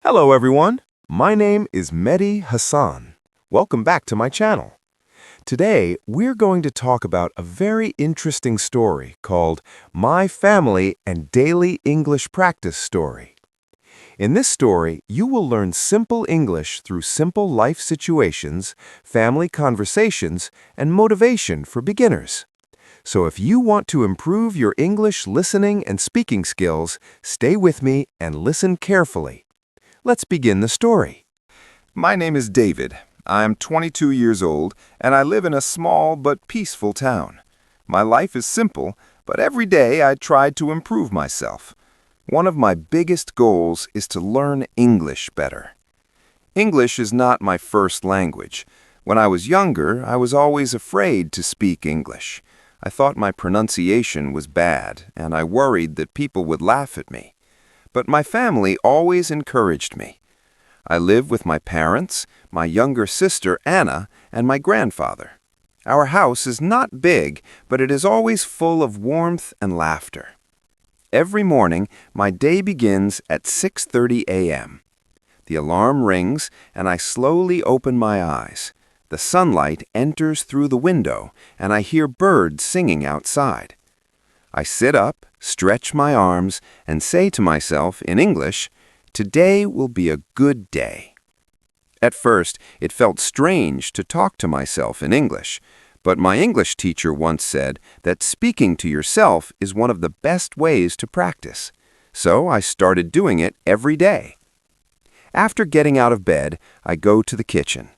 Hello everyone, my name is Mehdi Hassan. Welcome back to my channel. Today, we're going to talk about a very interesting story called My Family and Daily English Practice Story. In this story, you will learn simple English through simple life situations, family conversations, and motivation for beginners. So if you want to improve your English listening and speaking skills, stay with me and listen carefully. Let's begin the story. My name is David. I am 22 years old, and I live in a small but peaceful town. My life is simple, but every day I try to improve myself. One of my biggest goals is to learn English better. English is not my first language. When I was younger, I was always afraid to speak English. I thought my pronunciation was bad, and I worried that people would laugh at me. But my family always encouraged me. I live with my parents, my younger sister Anna, and my grandfather. Our house is not big, but it is always full of warmth and laughter. Every morning, my day begins at 6:30 a.m. The alarm rings, and I slowly open my eyes. The sunlight enters through the window, and I hear birds singing outside. I sit up, stretch my arms, and say to myself in English, "Today will be a good day." At first, it felt strange to talk to myself in English, but my English teacher once said that speaking to yourself is one of the best ways to practice. So I started doing it every day. After getting out of bed, I go to the kitchen.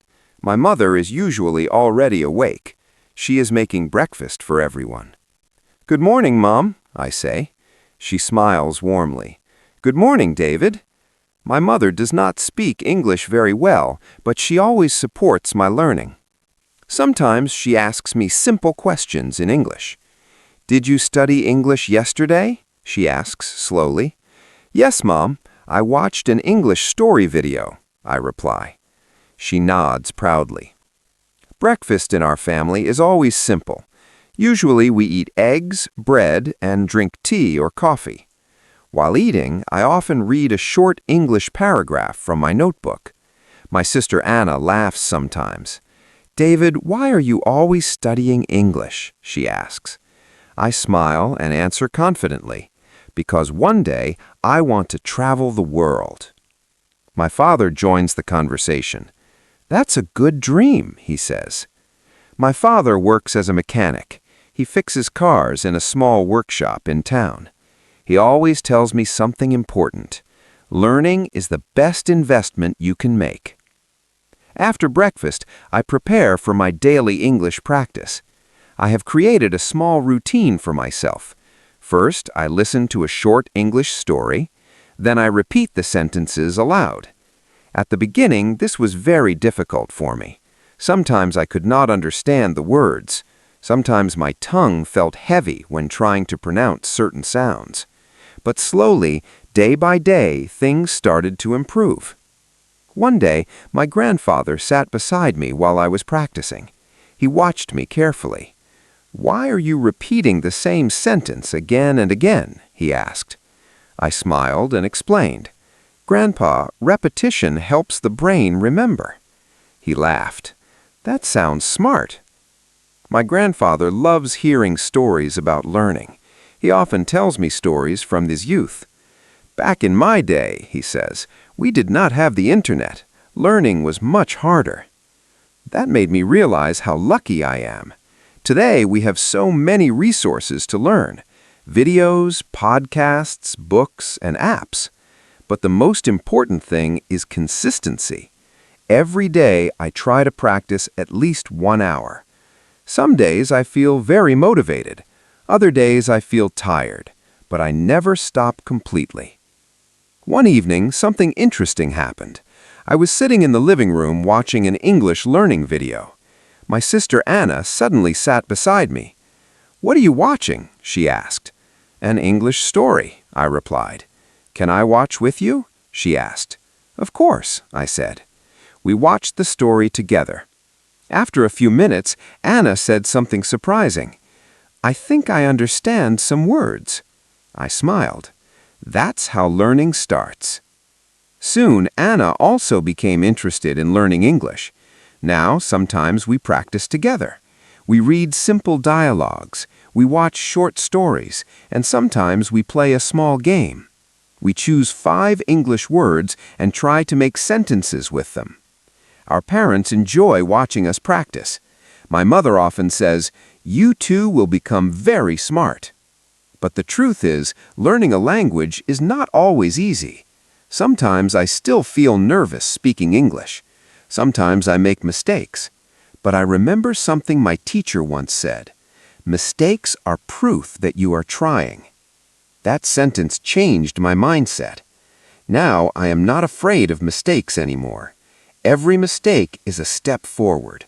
My mother is usually already awake. She is making breakfast for everyone. "Good morning, Mom," I say. She smiles warmly. "Good morning, David." My mother does not speak English very well, but she always supports my learning. Sometimes she asks me simple questions in English. "Did you study English yesterday?" she asks slowly. "Yes, Mom. I watched an English story video," I reply. She nods proudly. Breakfast in our family is always simple. Usually we eat eggs, bread, and drink tea or coffee. While eating, I often read a short English paragraph from my notebook. My sister Anna laughs sometimes. "David, why are you always studying English?" she asks. I smile and answer confidently, "Because one day I want to travel the world." My father joins the conversation. "That's a good dream," he says. My father works as a mechanic. He fixes cars in a small workshop in town. He always tells me something important. Learning is the best investment you can make. After breakfast, I prepare for my daily English practice. I have created a small routine for myself. First, I listen to a short English story. Then I repeat the sentences aloud. At the beginning, this was very difficult for me. Sometimes I could not understand the words. Sometimes my tongue felt heavy when trying to pronounce certain sounds. But slowly, day by day, things started to improve. One day, my grandfather sat beside me while I was practicing. He watched me carefully. "Why are you repeating the same sentence again and again?" he asked. I smiled and explained. "Grandpa, repetition helps the brain remember." He laughed. "That sounds smart." My grandfather loves hearing stories about learning. He often tells me stories from his youth. "Back in my day," he says, "we did not have the internet. Learning was much harder." That made me realize how lucky I am. Today, we have so many resources to learn: videos, podcasts, books, and apps. But the most important thing is consistency. Every day, I try to practice at least 1 hour. Some days I feel very motivated. Other days I feel tired, but I never stop completely. One evening, something interesting happened. I was sitting in the living room watching an English learning video. My sister Anna suddenly sat beside me. "What are you watching?" she asked. "An English story," I replied. "Can I watch with you?" she asked. "Of course," I said. We watched the story together. After a few minutes, Anna said something surprising. "I think I understand some words." I smiled. That's how learning starts. Soon, Anna also became interested in learning English. Now, sometimes we practice together. We read simple dialogues, we watch short stories, and sometimes we play a small game. We choose 5 English words and try to make sentences with them. Our parents enjoy watching us practice. My mother often says, "You two will become very smart." But the truth is, learning a language is not always easy. Sometimes I still feel nervous speaking English. Sometimes I make mistakes. But I remember something my teacher once said, "Mistakes are proof that you are trying." That sentence changed my mindset. Now I am not afraid of mistakes anymore. Every mistake is a step forward.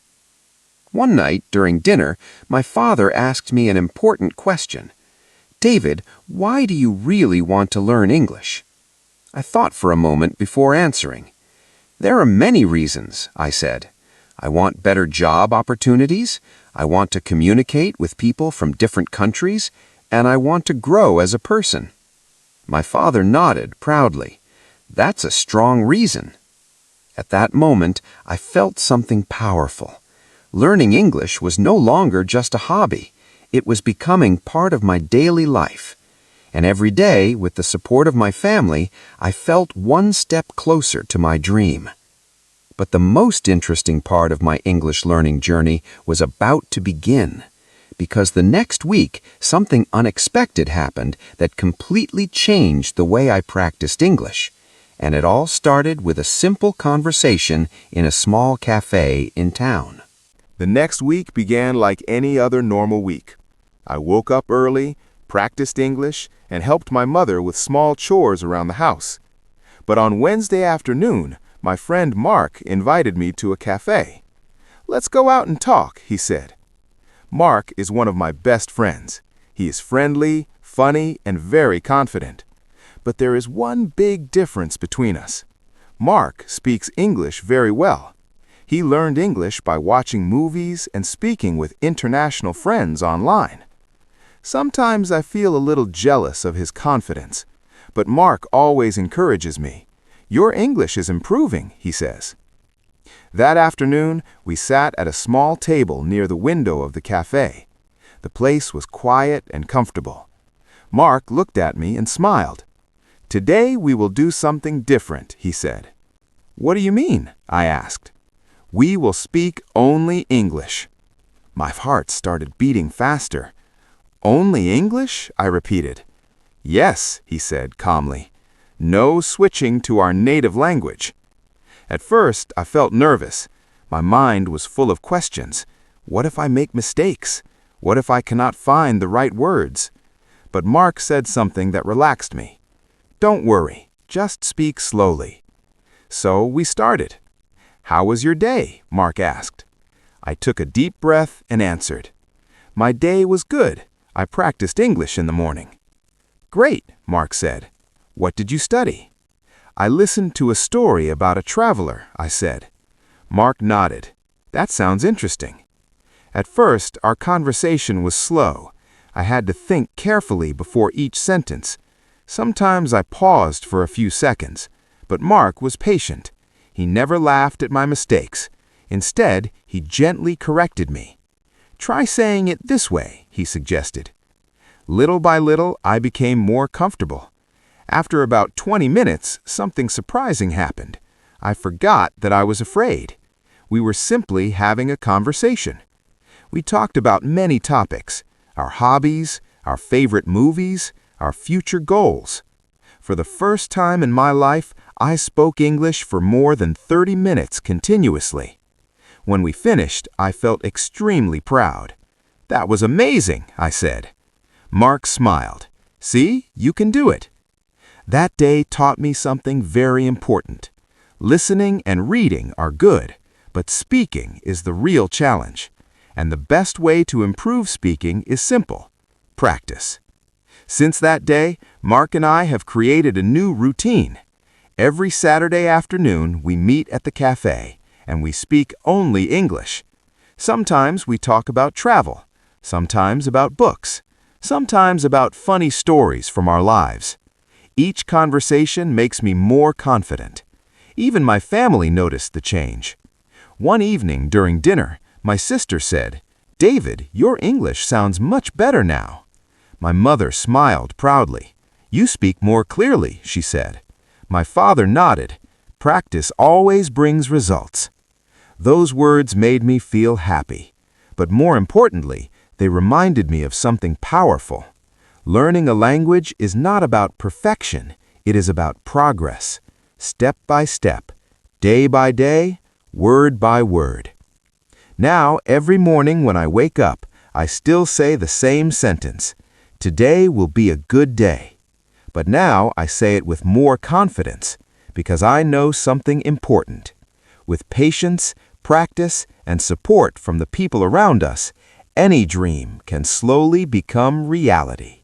One night during dinner, my father asked me an important question. "David, why do you really want to learn English?" I thought for a moment before answering. "There are many reasons," I said. "I want better job opportunities, I want to communicate with people from different countries, and I want to grow as a person." My father nodded proudly. "That's a strong reason." At that moment, I felt something powerful. Learning English was no longer just a hobby. It was becoming part of my daily life. And every day, with the support of my family, I felt one step closer to my dream. But the most interesting part of my English learning journey was about to begin, because the next week something unexpected happened that completely changed the way I practiced English. And it all started with a simple conversation in a small cafe in town. The next week began like any other normal week. I woke up early, practiced English, and helped my mother with small chores around the house. But on Wednesday afternoon, my friend Mark invited me to a cafe. "Let's go out and talk," he said. Mark is one of my best friends. He is friendly, funny, and very confident. But there is one big difference between us. Mark speaks English very well. He learned English by watching movies and speaking with international friends online. Sometimes I feel a little jealous of his confidence, but Mark always encourages me. "Your English is improving," he says. That afternoon, we sat at a small table near the window of the cafe. The place was quiet and comfortable. Mark looked at me and smiled. "Today we will do something different," he said. "What do you mean?" I asked. "We will speak only English." My heart started beating faster. "Only English?" I repeated. "Yes," he said calmly. "No switching to our native language." At first, I felt nervous. My mind was full of questions. What if I make mistakes? What if I cannot find the right words? But Mark said something that relaxed me. "Don't worry, just speak slowly." So we started. "How was your day?" Mark asked. I took a deep breath and answered. "My day was good. I practiced English in the morning." "Great," Mark said. "What did you study?" "I listened to a story about a traveler," I said. Mark nodded. "That sounds interesting." At first, our conversation was slow. I had to think carefully before each sentence. Sometimes I paused for a few seconds, but Mark was patient. He never laughed at my mistakes. Instead, he gently corrected me. "Try saying it this way," he suggested. Little by little, I became more comfortable. After about 20 minutes, something surprising happened. I forgot that I was afraid. We were simply having a conversation. We talked about many topics: our hobbies, our favorite movies, our future goals. For the first time in my life, I spoke English for more than 30 minutes continuously. When we finished, I felt extremely proud. "That was amazing," I said. Mark smiled. "See, you can do it." That day taught me something very important. Listening and reading are good, but speaking is the real challenge. And the best way to improve speaking is simple: practice. Since that day, Mark and I have created a new routine. Every Saturday afternoon, we meet at the cafe, and we speak only English. Sometimes we talk about travel, sometimes about books, sometimes about funny stories from our lives. Each conversation makes me more confident. Even my family noticed the change. One evening during dinner, my sister said, "David, your English sounds much better now." My mother smiled proudly. "You speak more clearly," she said. My father nodded. "Practice always brings results." Those words made me feel happy. But more importantly, they reminded me of something powerful. Learning a language is not about perfection. It is about progress. Step by step, day by day, word by word. Now, every morning when I wake up, I still say the same sentence. Today will be a good day. But now I say it with more confidence because I know something important. With patience, practice, and support from the people around us, any dream can slowly become reality.